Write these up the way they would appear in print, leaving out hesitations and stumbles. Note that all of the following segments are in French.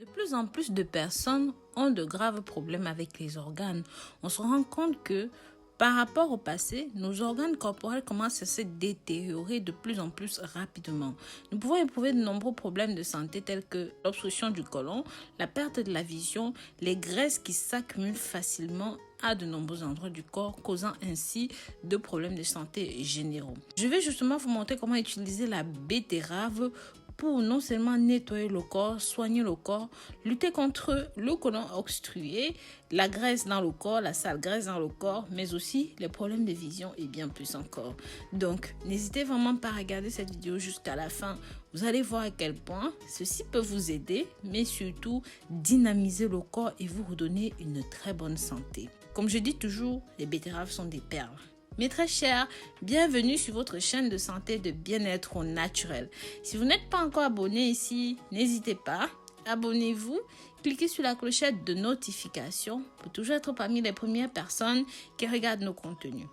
De plus en plus de personnes ont de graves problèmes avec les organes. On se rend compte que par rapport au passé, nos organes corporels commencent à se détériorer de plus en plus rapidement. Nous pouvons éprouver de nombreux problèmes de santé tels que l'obstruction du côlon, la perte de la vision, les graisses qui s'accumulent facilement à de nombreux endroits du corps, causant ainsi de problèmes de santé généraux. Je vais justement vous montrer comment utiliser la betterave pour non seulement nettoyer le corps, soigner le corps, lutter contre le côlon obstrué, la graisse dans le corps, la sale graisse dans le corps, mais aussi les problèmes de vision et bien plus encore. Donc, n'hésitez vraiment pas à regarder cette vidéo jusqu'à la fin. Vous allez voir à quel point ceci peut vous aider, mais surtout dynamiser le corps et vous redonner une très bonne santé. Comme je dis toujours, les betteraves sont des perles. Mes très chers, bienvenue sur votre chaîne de santé de bien-être au naturel. Si vous n'êtes pas encore abonné ici, n'hésitez pas, abonnez-vous, cliquez sur la clochette de notification pour toujours être parmi les premières personnes qui regardent nos contenus.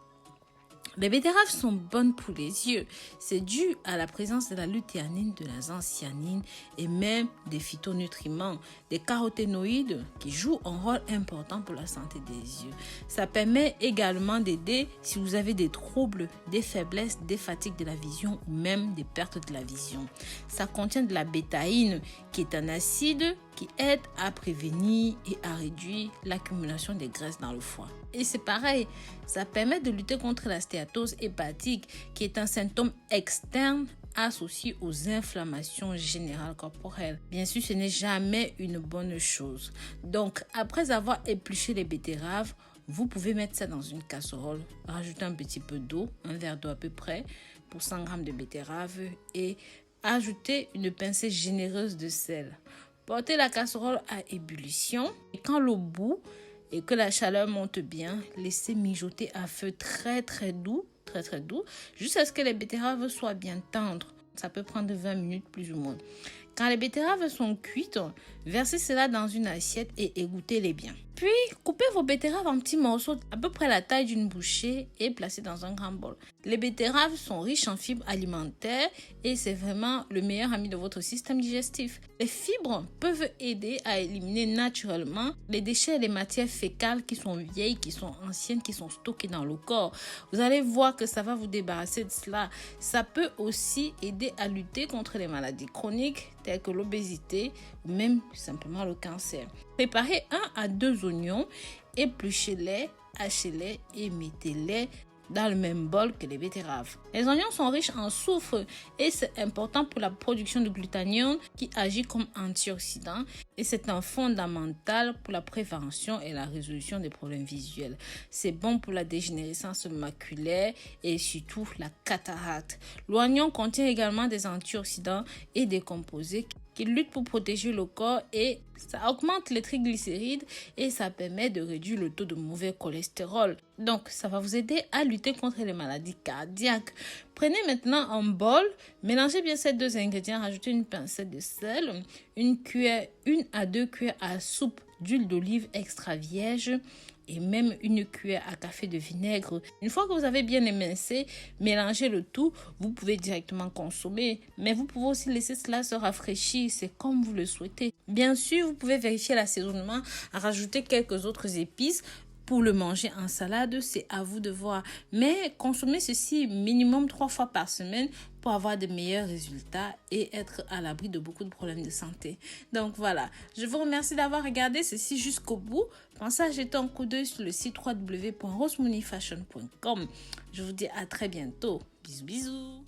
Les betteraves sont bonnes pour les yeux. C'est dû à la présence de la luthéanine, de la zeaxanthinine et même des phytonutriments, des caroténoïdes qui jouent un rôle important pour la santé des yeux. Ça permet également d'aider si vous avez des troubles, des faiblesses, des fatigues de la vision ou même des pertes de la vision. Ça contient de la bétaïne qui est un acide qui aide à prévenir et à réduire l'accumulation des graisses dans le foie. Et c'est pareil, ça permet de lutter contre la stéatose hépatique qui est un symptôme externe associé aux inflammations générales corporelles. Bien sûr, ce n'est jamais une bonne chose. Donc, après avoir épluché les betteraves, vous pouvez mettre ça dans une casserole, rajouter un petit peu d'eau, un verre d'eau à peu près, pour 100 g de betteraves et ajouter une pincée généreuse de sel. Portez la casserole à ébullition et quand l'eau bout et que la chaleur monte bien, laissez mijoter à feu très doux, jusqu'à ce que les betteraves soient bien tendres. Ça peut prendre 20 minutes plus ou moins. Quand les betteraves sont cuites, versez cela dans une assiette et égouttez-les bien. Puis, coupez vos betteraves en petits morceaux à peu près la taille d'une bouchée et placez dans un grand bol. Les betteraves sont riches en fibres alimentaires et c'est vraiment le meilleur ami de votre système digestif. Les fibres peuvent aider à éliminer naturellement les déchets et les matières fécales qui sont vieilles, qui sont anciennes, qui sont stockées dans le corps. Vous allez voir que ça va vous débarrasser de cela. Ça peut aussi aider à lutter contre les maladies chroniques telles que l'obésité ou même simplement le cancer. Préparez 1 à 2 oignons, épluchez-les, hachez-les et mettez-les dans le même bol que les betteraves. Les oignons sont riches en soufre et c'est important pour la production de glutathione qui agit comme antioxydant et c'est un fondamental pour la prévention et la résolution des problèmes visuels. C'est bon pour la dégénérescence maculaire et surtout la cataracte. L'oignon contient également des antioxydants et des composés qui luttent pour protéger le corps et ça augmente les triglycérides et ça permet de réduire le taux de mauvais cholestérol. Donc, ça va vous aider à lutter contre les maladies cardiaques. Prenez maintenant un bol, mélangez bien ces 2 ingrédients, rajoutez une pincée de sel, 1 à 2 cuillères à soupe d'huile d'olive extra vierge et même 1 cuillère à café de vinaigre. Une fois que vous avez bien émincé, mélangez le tout, vous pouvez directement consommer, mais vous pouvez aussi laisser cela se rafraîchir, c'est comme vous le souhaitez. Bien sûr, vous pouvez vérifier l'assaisonnement, rajouter quelques autres épices. Pour le manger en salade, c'est à vous de voir. Mais consommez ceci minimum 3 fois par semaine pour avoir de meilleurs résultats et être à l'abri de beaucoup de problèmes de santé. Donc voilà, je vous remercie d'avoir regardé ceci jusqu'au bout. Pensez à jeter un coup d'œil sur le site www.rosemoneyfashion.com. Je vous dis à très bientôt. Bisous.